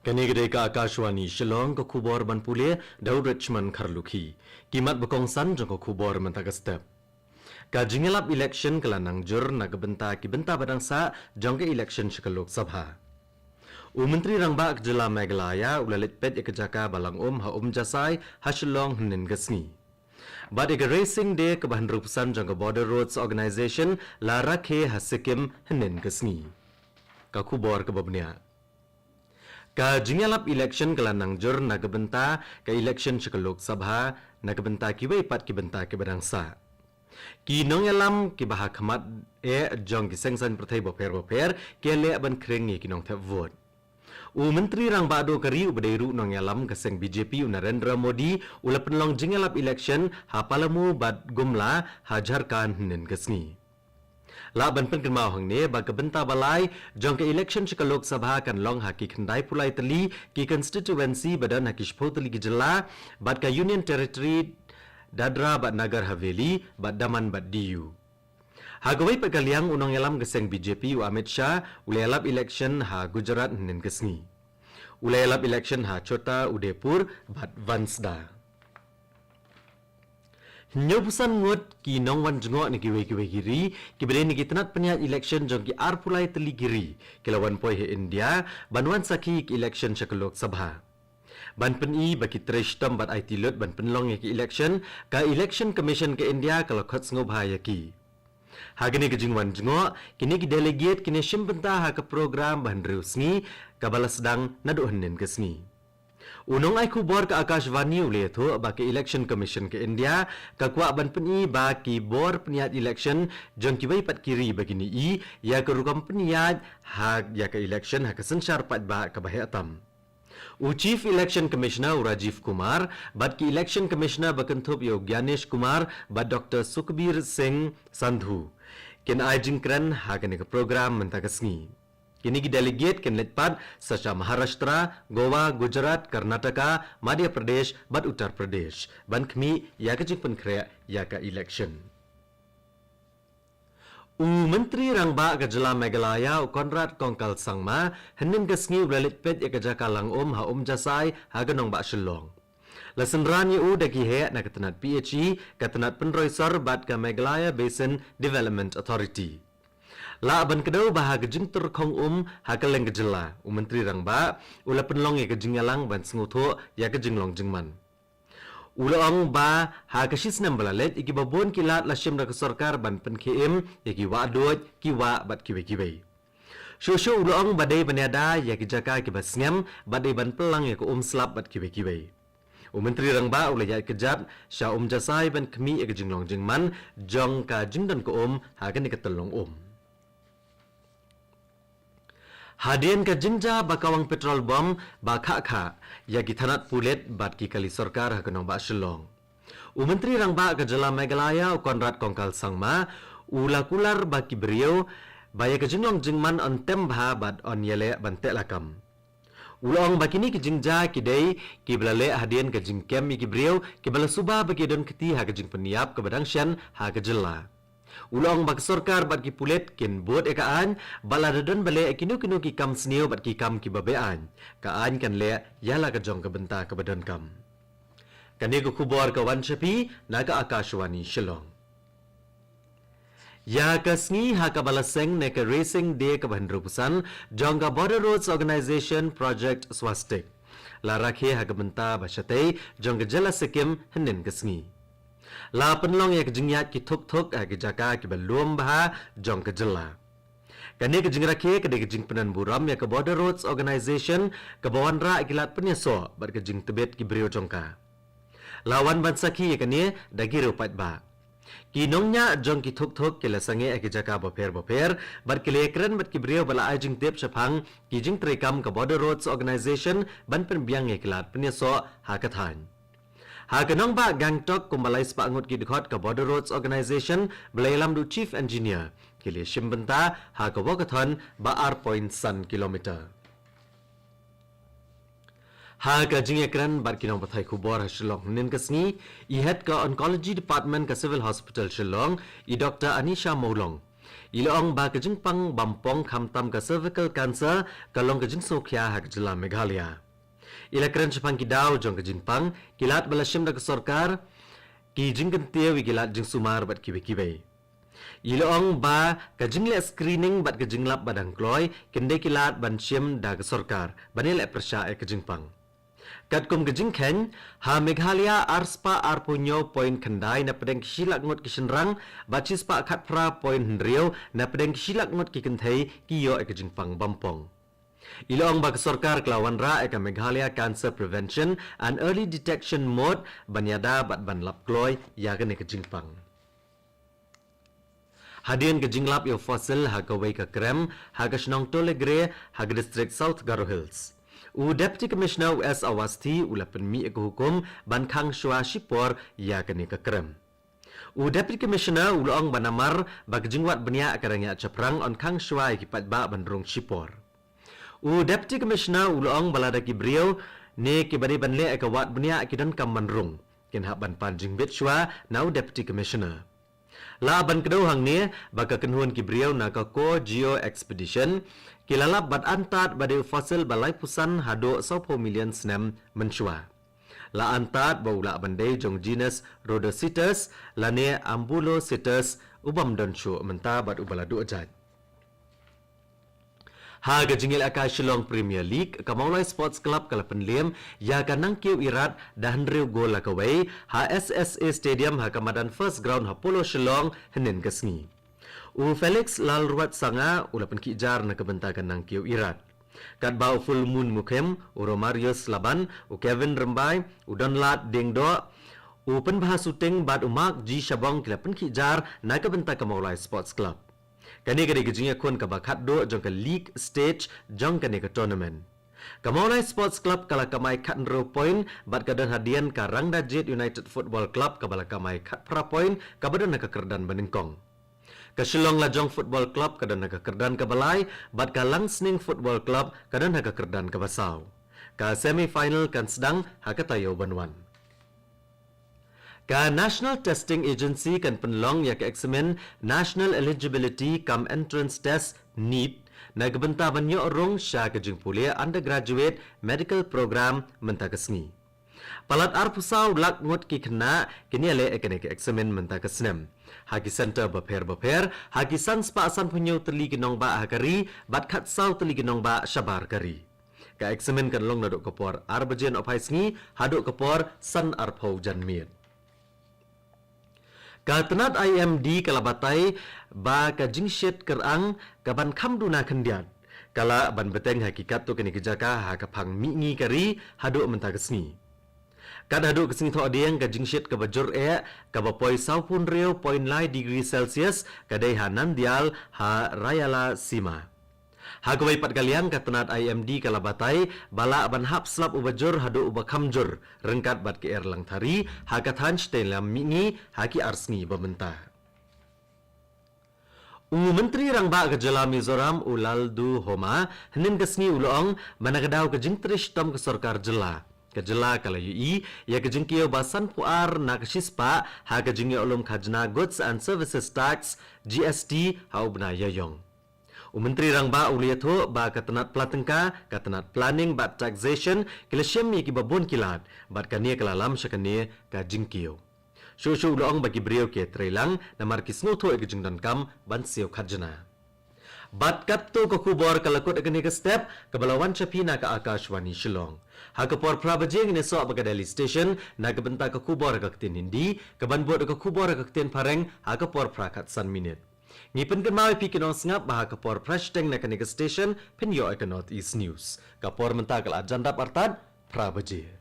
Kanigde ka Akashwani Shillong ko kubor ban pule Daud Richmond Kharlukhi kimat bekong san jong ko kubor mentagastep ka jingelap election kelanang jur nagbenta ki benta badangsa jong ke election shikalok sabha Menteri Rangba Jela Meghalaya ulalit pet ekejaka balang ha jasai ha Shillong hnen gasngi Bad ega racing day ke bahan rupusan jong Border Roads Organization la rakhe ha Sikkim hnen gasngi ka kubor ke babnia Ka jingalap election kelanang jur nagbenta ka election shikalok sabha nagbenta ki weipat ki benta ki badangsa Ki nong alam ki bahak khamat jong ki sengsan prathai boper ke le ban krengi ki nong thap vote Menteri Rangba do kari ubadairu nong alam ka seng BJP Narendra Modi ula penlong jingalap election ha palamu bad gumla ha Jharkhand hnen gasngi La ban pen kenmau hang ne ba benta balai jong ke election shikalok sabha kan long ha ki khandai pulai tali ki constituency badan ha ki shpotali ki jela bad ka union territory Dadra bad Nagar Haveli bad Daman bad Diu Hagawai pagaliang unong yalam geseng BJP u Amit Shah ulayalap election ha Gujarat hnen gasngi ulayalap election ha Chota Udaipur bad Vansda Nyobusan ngot ki nongwan jengok ni kiwe giri ki bere ni kitanat peniat election jong ki arpulai teli giri kilawan poi he India banwan saki ki election shakalok sabha ban peni baki treshtam bat IT lot ban penlong ki election ka election commission ke India kalau khot ngob ha yaki hagani ke jingwan jengok kini ki delegate kini shimpenta ha ke program ban rusni ka balas sedang nadu hnen kesni Unong ai kubor ka Akashvani ule tho ba ke election commission ke India ka kwa ban peni ba ki bor peniat election jong ki bai pat kiri bagini I ya ke rukam peniat ha ya ke election ha ke sensar pat ba ka bahatam Chief Election Commissioner Rajiv Kumar bad ki election commissioner bakenthop yo Gyanesh Kumar bad Dr Sukhbir Singh Sandhu ken ai jingkran ha ke program mentagasngi Kini ki delegate ken letpat sacha Maharashtra, Goa, Gujarat, Karnataka, Madhya Pradesh, bad Uttar Pradesh. Ban khmi ya ka jing penkrea ya ka election. Menteri Rangba Jela Meghalaya Konrad Kongkal Sangma henen gasngi ulalit pet ya ka lang ha jasai ha ganong ba Shillong. Lasenran yu dagi he na katanat PHE katanat penroisor bad ka Meghalaya Basin Development Authority. La ban kedau bahag jing terkong hakaleng kejela Menteri Rangba ula penlong ya kejingalang ban sengutho ya kejinglong jingman Ulong ba ha kasis nam balalet iki babon kilat lasim rak sarkar ban penkem ya ki wa doj ki wa bat kiwe Shosho ulong badai banada ya ki jaka ki basngam badai ban pelang ya ko slap bat kiwe Menteri Rangba ula ya kejat sha jasai ban kemi ya kejinglong jingman jong ka jingdan ko ha kan iketelong Hadian ka jinja bakawang petrol bom bakha ya githanat pulet bat ki kali sarkar ha kanong ba Shillong. Menteri Rangba ka Jela Meghalaya Konrad Kongkal Sangma ulakular baki beriau baya ka jinglong jingman on tembha bat on yele bante lakam. Ulong bakini ki jingja ki dei ki blale hadian ka jingkem ki beriau ki bala suba baki don keti ha ka jing peniap ka badangsyan ha ka Jela. Ulong bak sarkar bat ki pulet kin bot ekaan baladadon bale kinu ki kam sneo bat ki kam ki babean kaan kan le yala ka jong ka benta ka badan kam kani ko kubor ka wanchapi naga Akashwani Shillong Ya kasngi ha ka balaseng ne ka racing day ka bandrupusan jong ka Border Roads Organization Project Swastik la rakhe ha ka benta bashatei jong ka Jela Sikkim hnen kasngi La penlong ya kejingyat ki thuk ha jaka ki balum bah jong ke Jela. Kani ke jingrakhe ke de jing penan buram ya ke Border Roads Organization ke bawanra kilat penyeso bar ke jing tebet ki brio jongka. Lawan bansaki ya kani dagi rupat ba. Ki nongnya jong ki thuk ke lasange ke jaka boper bar ke lekran bat ki brio bala ajing tep chapang ki jing trekam ke Border Roads Organization ban pen biang ya kilat penyeso ha kathan. Haganong ba Gangtok kumbalai spa angut ki dikhot ka Border Roads Organization belaylam du Chief Engineer kili shimbenta ha ka wakathon ba R.1 kilometer. Ha ka jingekran bar kinong pathai khubor ha Shillong nen kasngi I head ka Oncology Department ka Civil Hospital Shillong I Dr. Anisha Moulong Ilong ba kejing pang bampong kamtam ka cervical cancer kalong kejing sokya hak jela Meghalaya. Ila keren sepang kidau jong kejing pang kilat balasim da kesorkar ki jing kentia wi kilat jing sumar bat kibe-kibe. Ilong ba kejing le screening bat kejing lap badang kloy kende kilat ban sim da kesorkar banil persya kejing pang. Kat kum kejing ken ha Meghalaya arspa arpunyo point kendai na pedeng silak ngot kisenrang bacis pa kat pra point hendriau na pedeng silak ngot ki kenthei kiyo kejing pang bampong. Ilong ba kesorkar kelawan ra eka Meghalaya Cancer Prevention and Early Detection Mode banyada bat ban lap kloy ya kene kejing pang. Hadian kejing lap yo fossil ha kawai ka krem ha ka snong tolegre ha ka district South Garo Hills. Deputy Commissioner US Awasti ulapan mi ke hukum ban khang shwa shipor ya kene ke krem. Deputy Commissioner ulong banamar bag jingwat benia akarangya chaprang on khang shwa ikipat ba bandrong shipor. Deputy Commissioner ulong balada ki brio ne ki bani banle akawat benia akidan kam bandrong kin ha ban pan jingbit shwa now Deputy Commissioner. La ban kedau hang ni baka kenhuan ki brio na ka ko geo expedition kilalap bat antat bade fosil balai pusan hado 10 million snem menshua. La antat baula bandai jong genus Rhodositus lane Ambulositus ubam donshu menta bat ubaladu ajat. Ha gajingil aka Shillong Premier League Kamaulai Sports Club kalapan liem ya kanang kiu irat dan riu gol lakawai ha SSA Stadium ha kamadan first ground ha Polo Shillong henin kesngi. Felix Lalruat sanga ulapan kijar na kabentakan nang kiu irat. Kat bau Full Moon Mukem, Romarius Laban, Kevin Rembai, Donlat Dingdo, penbahasuting bad umak G Shabong kalapan kijar na kabenta Kamaulai Sports Club. Kani kani kejingnya kun kabakat do jong ke league stage jong kani ke tournament. Kamaulai Sports Club kala kamai kat 0 point bat kadan hadian ka Rangda Jet United Football Club kabala kamai kat pra point kabadan na kekerdan beningkong. Ka Shillong Lajong Football Club kadan na kekerdan kabalai bat ka Langsning Football Club kadan na kekerdan kabasau. Ka semi final kan sedang hakatayo banwan. Ka National Testing Agency kan penlong ya ke eksamen National Eligibility Cum Entrance Test NEET na gebenta banyo rong sya kejing pulia undergraduate medical program menta kesngi. Palat arpusau lak ngot ki kena kini ale ekene ke eksamen menta kesnem. Haki center beper haki sanspa asan punyo teli ginong ba hakari bat kat sau teli ginong ba syabar kari. Ka eksamen kan long naduk kapor arbajen opai sngi haduk kapor san arpau janmiet. Katenat IMD kalabatai ba ka jingshit kerang kaban kamduna kendiat. Kala ban beteng hakikat tu kini kejaka ha kapang mingi kari haduk menta kesni. Kad haduk kesni tho adiang ka jingshit ka bajur ka bapoi saupun reo point lai degree Celsius kadai hanan dial ha rayala sima. Hagawai pat kalian katenat IMD kalabatai bala ban hap slap ubajur hadu uba kamjur rengkat bat ke erlang thari hakatan stelam mingi haki arsngi bamenta. Menteri Rangba Kejala Mizoram Ulaldu Homa henin kesngi ulong managadaw kejing trish tom ke sorkar jela. Kejela kala UI ya kejing kiyo basan puar na kesispa ha kejing ulum khajna goods and services tax GST haubna yayong. Menteri Rangba uliatho ba katenat platengka katenat planning ba taxation kilasyam mi kibabon kilat bat kania kalalam syakania ka jingkiyo. Shushu ulong bagi beliau ke trelang na markis ngoto e kejing dan kam ban siyo khajna. Bat kapto ko kubor kalakot agani ka step kabalawan chapina ka Akashwani Shillong. Hakapor prabajeng ni so baga Delhi station na kabenta ka kubor ka ktin hindi kabanbot ka kubor ka ktin pareng hakapor prakat san minute. Ngipin kan mawi pikinong ngap baha kapor prashteng na kaniga station pinyo ka North East News. Kapor mentakal ajanda partad prabaje.